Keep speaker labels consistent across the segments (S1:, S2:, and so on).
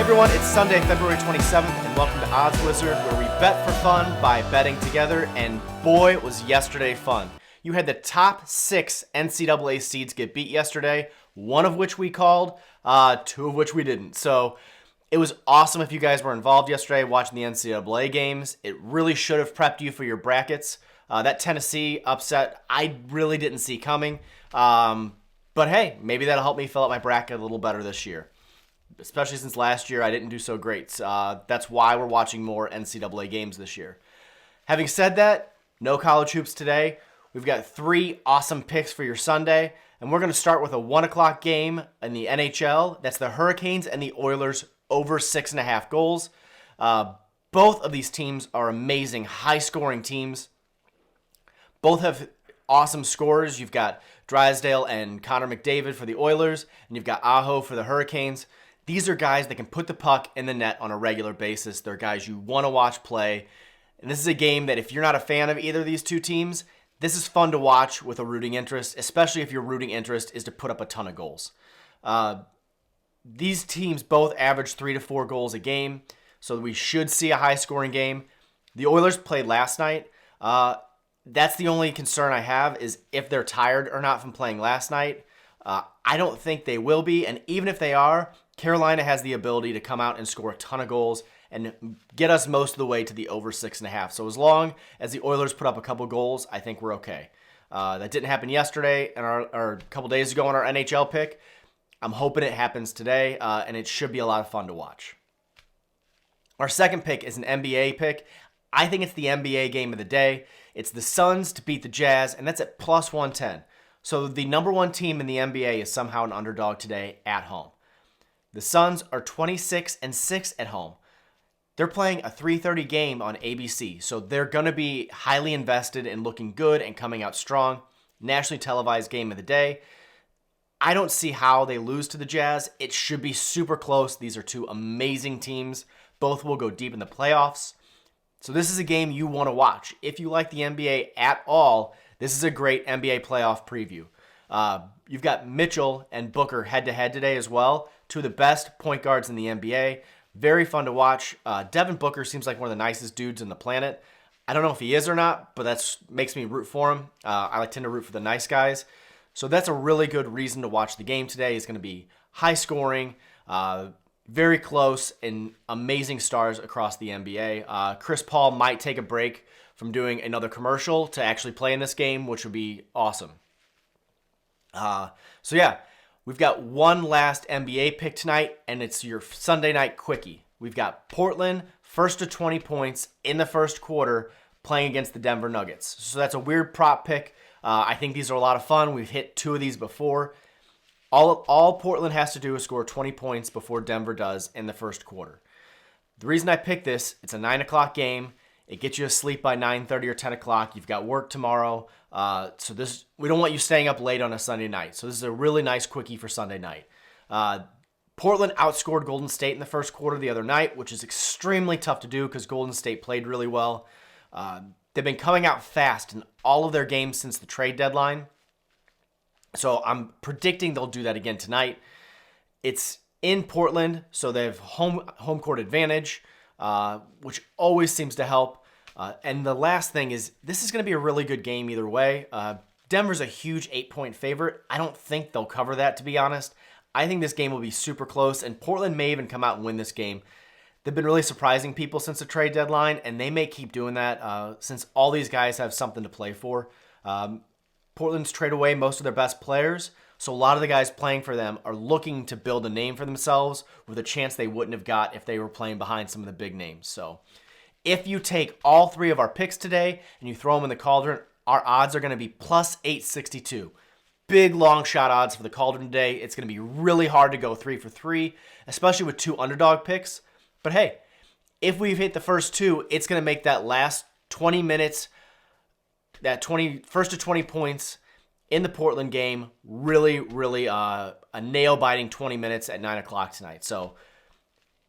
S1: everyone, it's Sunday, February 27th, and welcome to Odds Wizard, where we bet for fun by betting together, and boy, was yesterday fun. You had the top 6 NCAA seeds get beat yesterday, one of which we called, 2 of which we didn't. So it was awesome if you guys were involved yesterday watching the NCAA games. It really should have prepped you for your brackets. That Tennessee upset, I really didn't see coming. But hey, maybe that'll help me fill out my bracket a little better this year. Especially since last year I didn't do so great. That's why we're watching more NCAA games this year. Having said that, no college hoops today. We've got 3 awesome picks for your Sunday, and we're going to start with a 1 o'clock game in the NHL. That's the Hurricanes and the Oilers over 6.5 goals. Both of these teams are amazing, high-scoring teams. Both have awesome scorers. You've got Drysdale and Connor McDavid for the Oilers, and you've got Aho for the Hurricanes. These are guys that can put the puck in the net on a regular basis. They're guys you want to watch play. And this is a game that if you're not a fan of either of these two teams, this is fun to watch with a rooting interest, especially if your rooting interest is to put up a ton of goals. These teams both average 3 to 4 goals a game, so we should see a high-scoring game. The Oilers played last night. That's the only concern I have is if they're tired or not from playing last night. I don't think they will be, and even if they are, Carolina has the ability to come out and score a ton of goals and get us most of the way to the over 6.5. So as long as the Oilers put up a couple goals, I think we're okay. That didn't happen yesterday and or a couple days ago on our NHL pick. I'm hoping it happens today, and it should be a lot of fun to watch. Our second pick is an NBA pick. I think it's the NBA game of the day. It's the Suns to beat the Jazz, and that's at plus 110. So the number 1 team in the NBA is somehow an underdog today at home. The Suns are 26-6 at home. They're playing a 3:30 game on ABC, so they're going to be highly invested in looking good and coming out strong. Nationally televised game of the day. I don't see how they lose to the Jazz. It should be super close. These are 2 amazing teams. Both will go deep in the playoffs. So this is a game you want to watch. If you like the NBA at all, this is a great NBA playoff preview. You've got Mitchell and Booker head-to-head today as well. 2 of the best point guards in the NBA. Very fun to watch. Devin Booker seems like one of the nicest dudes on the planet. I don't know if he is or not, but that makes me root for him. I tend to root for the nice guys. So that's a really good reason to watch the game today. It's going to be high scoring, very close, and amazing stars across the NBA. Chris Paul might take a break from doing another commercial to actually play in this game, which would be awesome. So yeah, we've got one last NBA pick tonight, and it's your Sunday night quickie. We've got Portland, first to 20 points in the first quarter, playing against the Denver Nuggets. So that's a weird prop pick. I think these are a lot of fun. We've hit 2 of these before. All Portland has to do is score 20 points before Denver does in the first quarter. The reason I picked this, it's a 9 o'clock game. It gets you asleep by 9:30 or 10 o'clock. You've got work tomorrow. So we don't want you staying up late on a Sunday night. So this is a really nice quickie for Sunday night. Portland outscored Golden State in the first quarter the other night, which is extremely tough to do because Golden State played really well. They've been coming out fast in all of their games since the trade deadline. So I'm predicting they'll do that again tonight. It's in Portland, so they have home court advantage, which always seems to help. And the last thing is, this is going to be a really good game either way. Denver's a huge 8-point favorite. I don't think they'll cover that, to be honest. I think this game will be super close, and Portland may even come out and win this game. They've been really surprising people since the trade deadline, and they may keep doing that since all these guys have something to play for. Portland's traded away most of their best players, so a lot of the guys playing for them are looking to build a name for themselves with a chance they wouldn't have got if they were playing behind some of the big names. So if you take all 3 of our picks today and you throw them in the cauldron, our odds are going to be plus 862. Big long shot odds for the cauldron today. It's going to be really hard to go 3 for 3, especially with 2 underdog picks. But hey, if we've hit the first 2, it's going to make that last 20 minutes, that first to 20 points in the Portland game, really, really a nail-biting 20 minutes at 9 o'clock tonight. So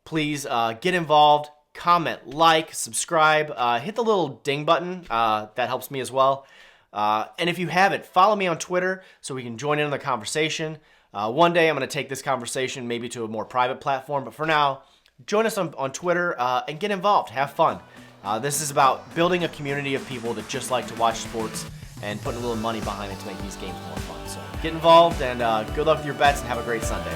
S1: please get involved, comment, like, subscribe, hit the little ding button. That helps me as well. And if you haven't, follow me on Twitter so we can join in on the conversation. One day I'm going to take this conversation maybe to a more private platform, but for now, join us on Twitter and get involved. Have fun. This is about building a community of people that just like to watch sports and putting a little money behind it to make these games more fun. So get involved, and good luck with your bets, and have a great Sunday.